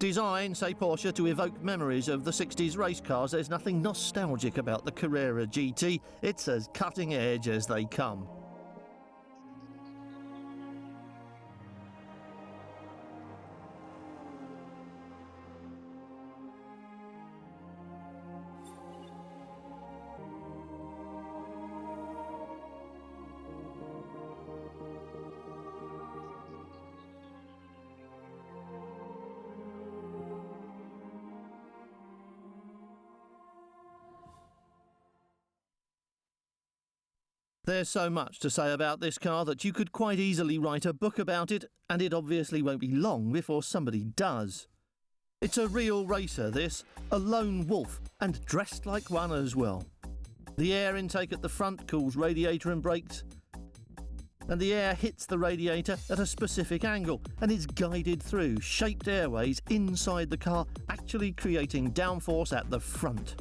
Designed, say Porsche, to evoke memories of the 60s race cars, there's nothing nostalgic about the Carrera GT. It's as cutting edge as they come. There's so much to say about this car that you could quite easily write a book about it, and it obviously won't be long before somebody does. It's a real racer, this, a lone wolf, and dressed like one as well. The air intake at the front cools radiator and brakes, and the air hits the radiator at a specific angle and is guided through shaped airways inside the car, actually creating downforce at the front.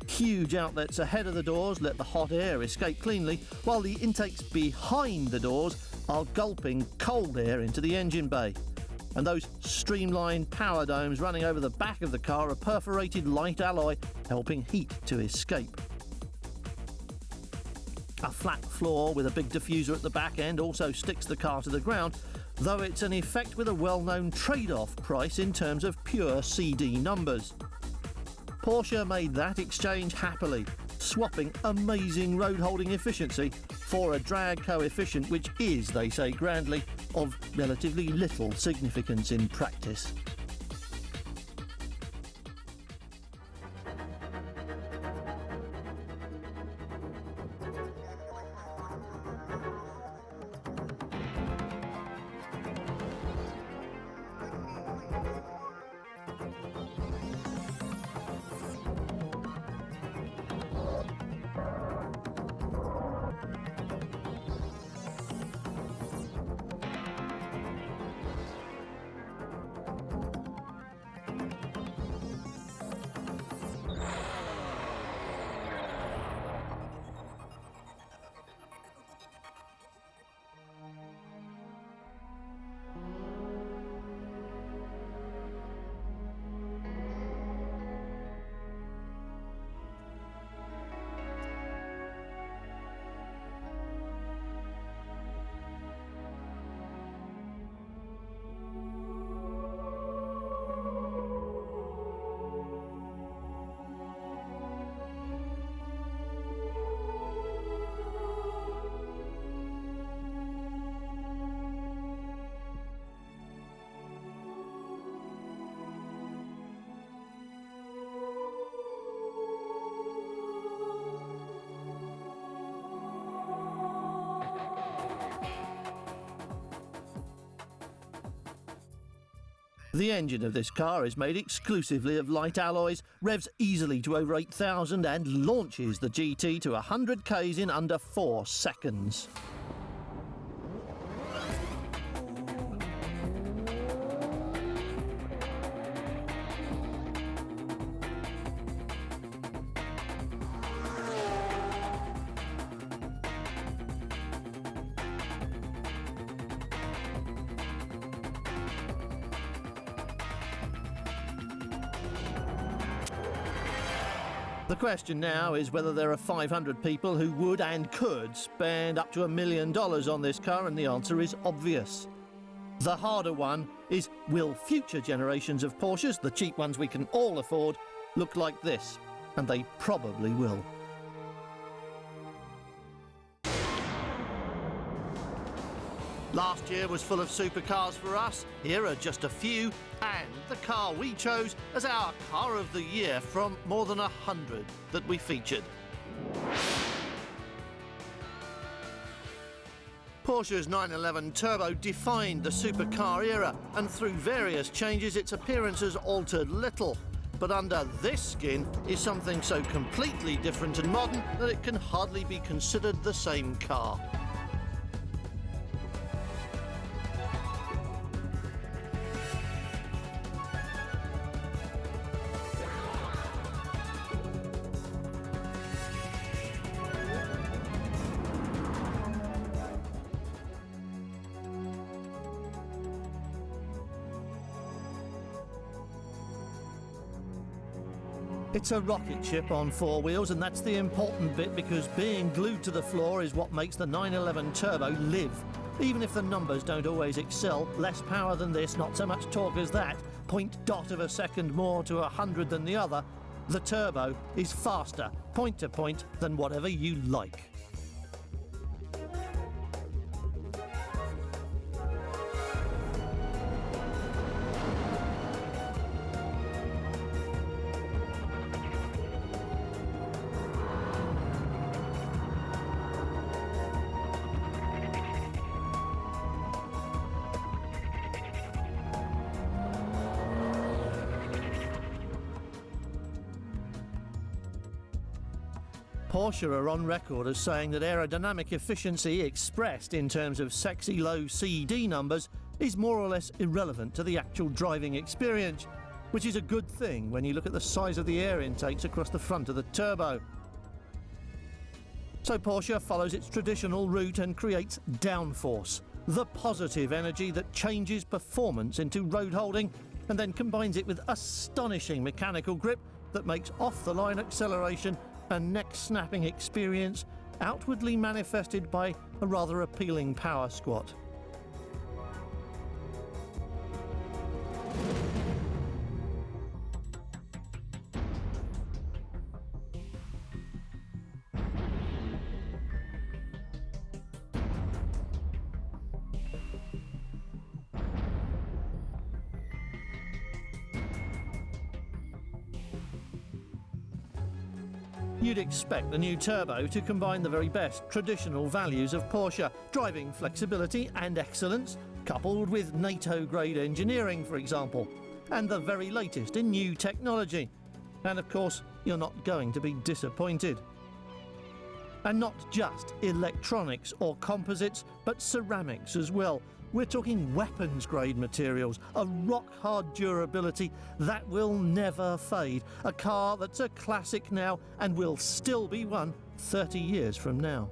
Huge outlets ahead of the doors let the hot air escape cleanly, while the intakes behind the doors are gulping cold air into the engine bay. And those streamlined power domes running over the back of the car are perforated light alloy, helping heat to escape. A flat floor with a big diffuser at the back end also sticks the car to the ground, though it's an effect with a well-known trade-off price in terms of pure CD numbers. Porsche made that exchange happily, swapping amazing road-holding efficiency for a drag coefficient which is, they say grandly, of relatively little significance in practice. The engine of this car is made exclusively of light alloys, revs easily to over 8,000 and launches the GT to 100 k's in under 4 seconds. The question now is whether there are 500 people who would and could spend up to $1 million on this car, and the answer is obvious. The harder one is, will future generations of Porsches, the cheap ones we can all afford, look like this? And they probably will. Last year was full of supercars for us. Here are just a few, and the car we chose as our car of the year from more than 100 that we featured. Porsche's 911 Turbo defined the supercar era, and through various changes its appearance has altered little. But under this skin is something so completely different and modern that it can hardly be considered the same car. It's a rocket ship on four wheels, and that's the important bit, because being glued to the floor is what makes the 911 Turbo live. Even if the numbers don't always excel, less power than this, not so much torque as that, 0.1 of a second more to 100 than the other, the Turbo is faster, point to point, than whatever you like. Porsche are on record as saying that aerodynamic efficiency expressed in terms of sexy low CED numbers is more or less irrelevant to the actual driving experience, which is a good thing when you look at the size of the air intakes across the front of the Turbo. So Porsche follows its traditional route and creates downforce, the positive energy that changes performance into road holding and then combines it with astonishing mechanical grip that makes off-the-line acceleration a neck-snapping experience outwardly manifested by a rather appealing power squat. You'd expect the new Turbo to combine the very best traditional values of Porsche, driving flexibility and excellence, coupled with NATO-grade engineering, for example, and the very latest in new technology. And of course, you're not going to be disappointed. And not just electronics or composites, but ceramics as well. We're talking weapons-grade materials, a rock-hard durability that will never fade. A car that's a classic now and will still be one 30 years from now.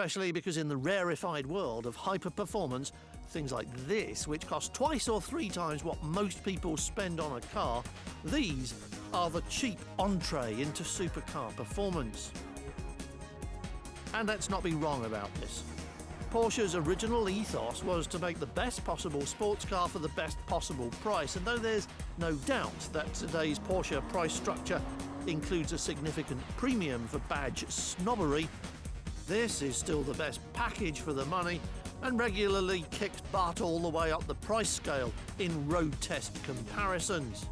Especially because in the rarefied world of hyper-performance, things like this, which cost twice or three times what most people spend on a car, these are the cheap entree into supercar performance. And let's not be wrong about this. Porsche's original ethos was to make the best possible sports car for the best possible price, and though there's no doubt that today's Porsche price structure includes a significant premium for badge snobbery, this is still the best package for the money and regularly kicks butt all the way up the price scale in road test comparisons.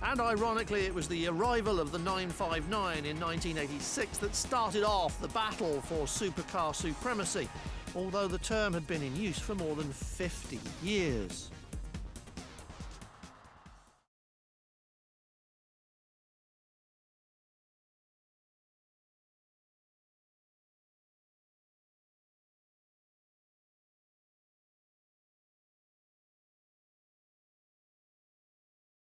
And ironically, it was the arrival of the 959 in 1986 that started off the battle for supercar supremacy, although the term had been in use for more than 50 years.